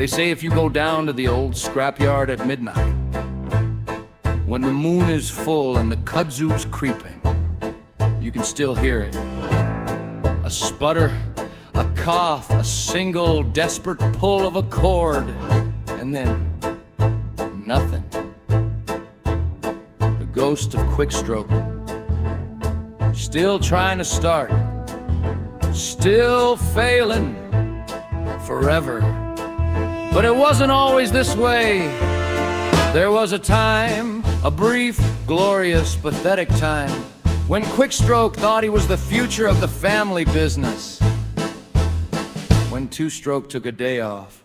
They say if you go down to the old scrapyard at midnight, when the moon is full and the kudzu's creeping, you can still hear it. A sputter, a cough, a single desperate pull of a cord, and then nothing. The ghost of Quickstroke, still trying to start, still failing forever. But it wasn't always this way. There was a time, a brief, glorious, pathetic time, when Quickstroke thought he was the future of the family business. When Two-Stroke took a day off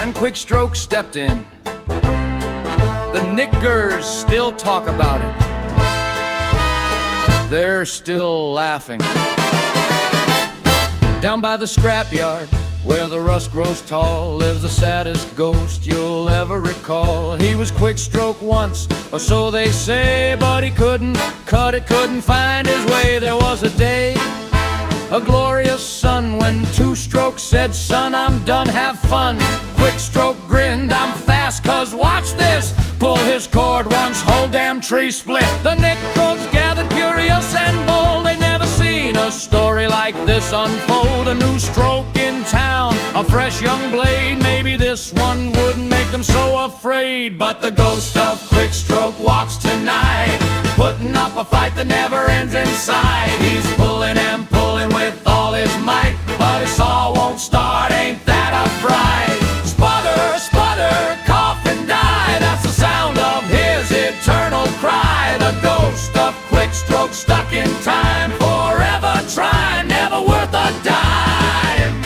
and Quickstroke stepped in. The Knickers still talk about it. They're still laughing. Down by the scrapyard, where the rust grows tall, lives the saddest ghost you'll ever recall. He was Quickstroke once, or so they say, but he couldn't cut it, couldn't find his way. There was a day, a glorious sun, when Two-Stroke said, "Son, I'm done, have fun." Quickstroke grinned, "I'm fast, cause watch this." Pull his cord once, whole damn tree split. The Knickers gathered curious and bold. They'd never seen a story like this unfold. A new stroke in town, a fresh young blade. Maybe this one wouldn't make them so afraid. But the ghost of Quickstroke walks tonight, putting up a fight that never ends inside. He's pulling and pulling with all his might, but his saw won't start, ain't that a fright? Sputter, sputter, cough and die, that's the sound of his eternal cry. The ghost of Quickstroke stuck in time, forever trying, never worth a dime.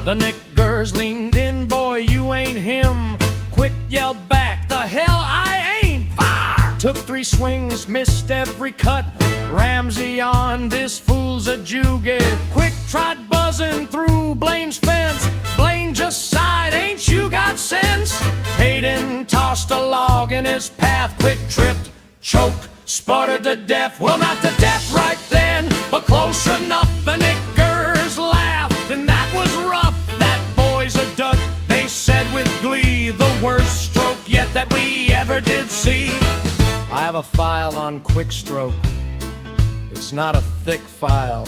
The Knickers leaned in, "Boy, you ain't him." Quick yelled back, "The hell I ain't!" Fire! Took 3 swings, missed every cut. Ramsey on, "This fool's a Jugit." Quick tried buzzing through Blaine's fence. Blaine just sighed, "Ain't you got sense?" Hayden tossed a log in his path. Quick tripped, choked, sputtered to death. Well, not to death right then, but close enough. The Knickers laughed, and that was rough. "That boy's a duck," they said with glee. "The worst stroke yet that we ever did see." I have a file on Quickstroke. It's not a thick file.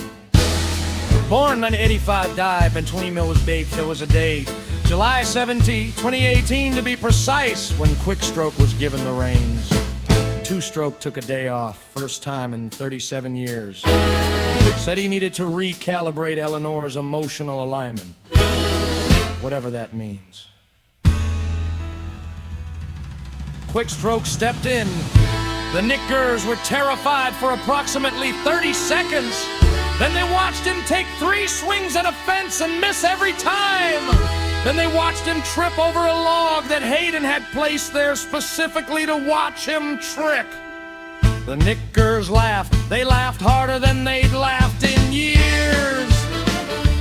Born in 85, died when 20 mil was baked. There was a day, July 17, 2018 to be precise, when Quickstroke was given the reins. Two-Stroke took a day off, first time in 37 years. Said he needed to recalibrate Eleanor's emotional alignment, whatever that means. Quickstroke stepped in. The Knickers were terrified for approximately 30 seconds. Then they watched him take 3 swings at a fence and miss every time. Then they watched him trip over a log that Hayden had placed there specifically to watch him trick. The Knickers laughed. They laughed harder than they'd laughed in years.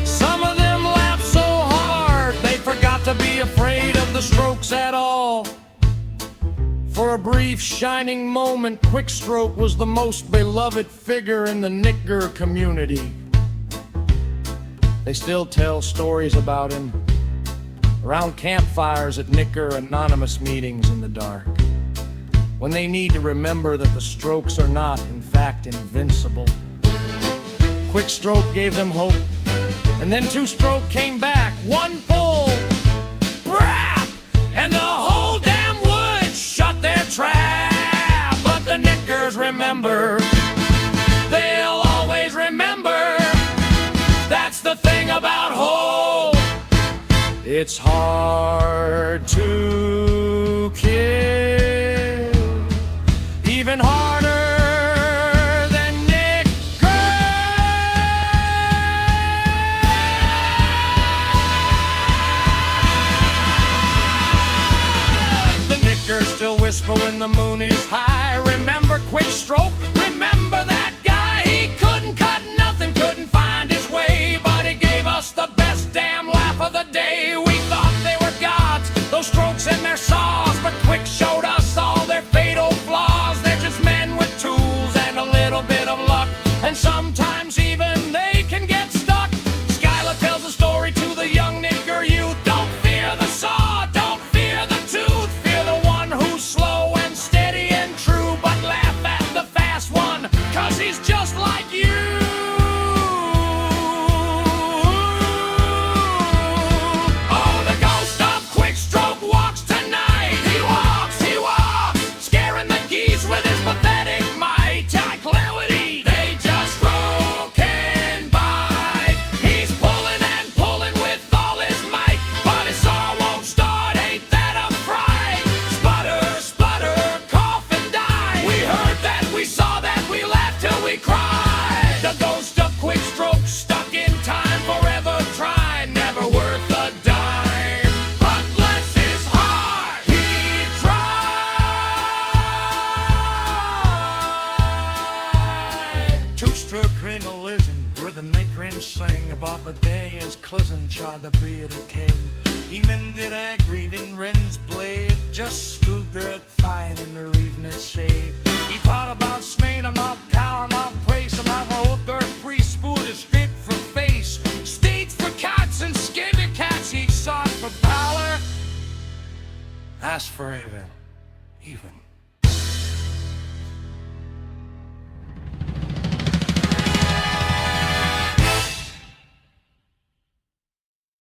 Some of them laughed so hard they forgot to be afraid of the strokes at all. For a brief, shining moment, Quickstroke was the most beloved figure in the Knicker community. They still tell stories about him around campfires at Knicker anonymous meetings in the dark, when they need to remember that the strokes are not, in fact, invincible. Quickstroke gave them hope, and then Two-Stroke came back. One pull, brap, and the whole damn woods shut their trap. But the Knickers remember, they'll always remember. That's the thing about hope. It's hard to kill, even harder than Knickers. The Knickers still whisper when the moon is high. Remember Quickstroke? Remember that guy? He couldn't cut nothing, couldn't find his way, but he gave us the best damn laugh of the day. We thought they were gods, those strokes and their saws, but Quick showed us all their fatal flaws. They're just men with tools and a little bit of luck, and sometimes even they can get stuck. Skylar tells a story to the young sang about the day his cousin tried to be the king. He mended a greeting Ren's blade, just stood there fine in the evening shade. He thought about Smain, about power, about place, about my old dirt priest, spoon is fit for face. States for cats and skinny cats, he sought for power. Asked for even.